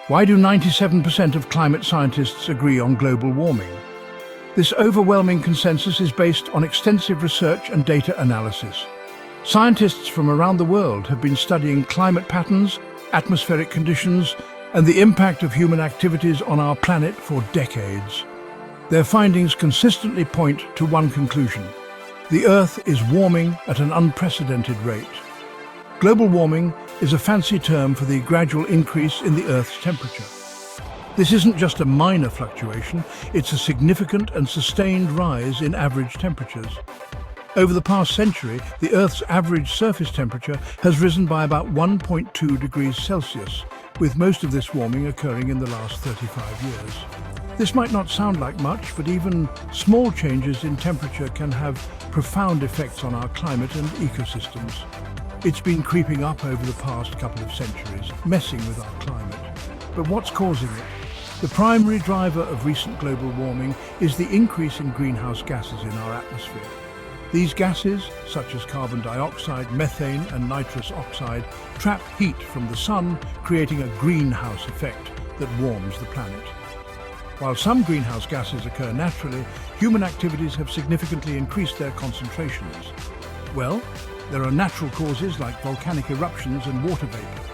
Why do 97% of climate scientists agree on global warming? This overwhelming consensus is based on extensive research and data analysis. Scientists from around the world have been studying climate patterns, atmospheric conditions, and the impact of human activities on our planet for decades. Their findings consistently point to one conclusion: the Earth is warming at an unprecedented rate. Global warming is a fancy term for the gradual increase in the Earth's temperature. This isn't just a minor fluctuation, it's a significant and sustained rise in average temperatures. Over the past century, the Earth's average surface temperature has risen by about 1.2 degrees Celsius, with most of this warming occurring in the last 35 years. This might not sound like much, but even small changes in temperature can have profound effects on our climate and ecosystems. It's been creeping up over the past couple of centuries, messing with our climate. But what's causing it? The primary driver of recent global warming is the increase in greenhouse gases in our atmosphere. These gases, such as carbon dioxide, methane and nitrous oxide, trap heat from the sun, creating a greenhouse effect that warms the planet. While some greenhouse gases occur naturally, human activities have significantly increased their concentrations. Well, there are natural causes like volcanic eruptions and water vapor.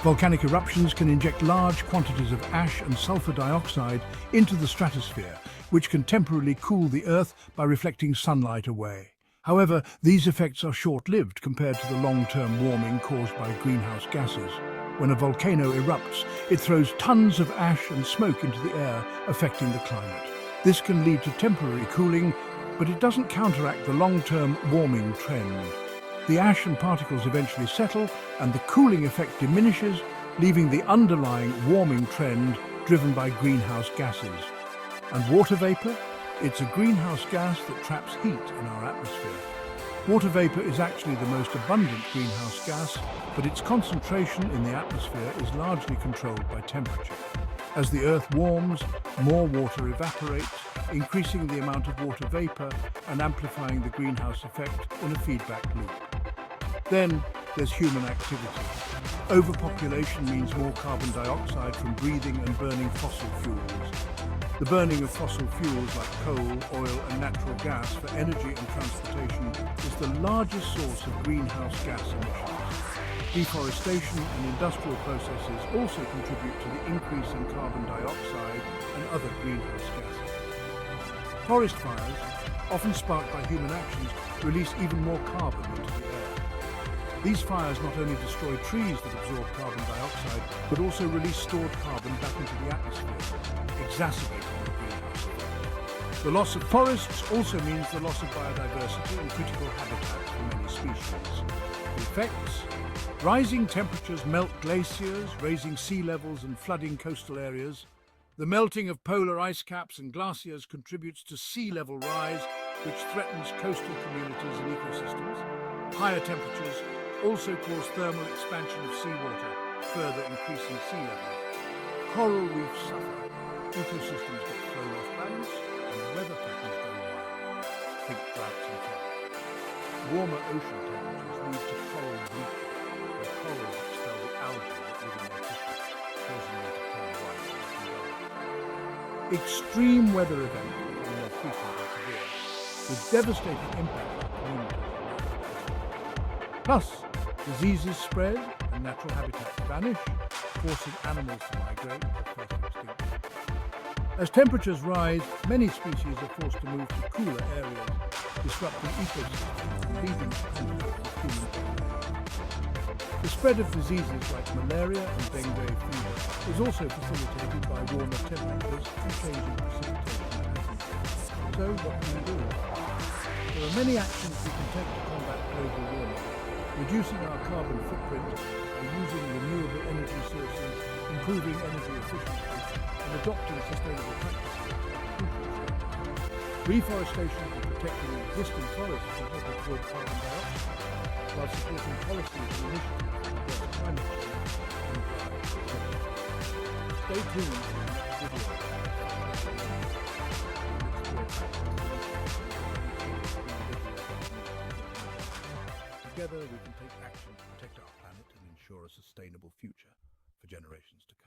Volcanic eruptions can inject large quantities of ash and sulfur dioxide into the stratosphere, which can temporarily cool the Earth by reflecting sunlight away. However, these effects are short-lived compared to the long-term warming caused by greenhouse gases. When a volcano erupts, it throws tons of ash and smoke into the air, affecting the climate. This can lead to temporary cooling, but it doesn't counteract the long-term warming trend. The ash and particles eventually settle, and the cooling effect diminishes, leaving the underlying warming trend driven by greenhouse gases. And water vapor? It's a greenhouse gas that traps heat in our atmosphere. Water vapor is actually the most abundant greenhouse gas, but its concentration in the atmosphere is largely controlled by temperature. As the Earth warms, more water evaporates, increasing the amount of water vapor and amplifying the greenhouse effect in a feedback loop. Then there's human activity. Overpopulation means more carbon dioxide from breathing and burning fossil fuels. The burning of fossil fuels like coal, oil and natural gas for energy and transportation is the largest source of greenhouse gas emissions. Deforestation and industrial processes also contribute to the increase in carbon dioxide and other greenhouse gases. Forest fires, often sparked by human actions, release even more carbon into the air. These fires not only destroy trees that absorb carbon dioxide, but also release stored carbon back into the atmosphere, exacerbating the greenhouse effect. The loss of forests also means the loss of biodiversity and critical habitats for many species. The effects: rising temperatures melt glaciers, raising sea levels and flooding coastal areas. The melting of polar ice caps and glaciers contributes to sea level rise, which threatens coastal communities and ecosystems. Higher temperatures also cause thermal expansion of seawater, further increasing sea levels. Coral reefs suffer, ecosystems get thrown off balance, and weather patterns go wild. Think droughts and floods. Warmer ocean temperatures lead to coral bleaching, where corals expel the algae that live in their tissues, causing them to turn white and die. Extreme weather events become more frequent and severe, with devastating impact on communities. Plus, diseases spread and natural habitats vanish, forcing animals to migrate or face extinction. As temperatures rise, many species are forced to move to cooler areas, disrupting ecosystems and leading to conflict with human populations. The spread of diseases like malaria and dengue fever is also facilitated by warmer temperatures and changing precipitation patterns. So what can we do? There are many actions we can take to combat global warming. Reducing our carbon footprint by using renewable energy sources, improving energy efficiency, and adopting sustainable practices are crucial steps. Reforestation and protecting existing forests can help absorb carbon dioxide, while supporting policies and initiatives to address climate change and drive transition. Stay tuned for the next video. Together we can take action to protect our planet and ensure a sustainable future for generations to come.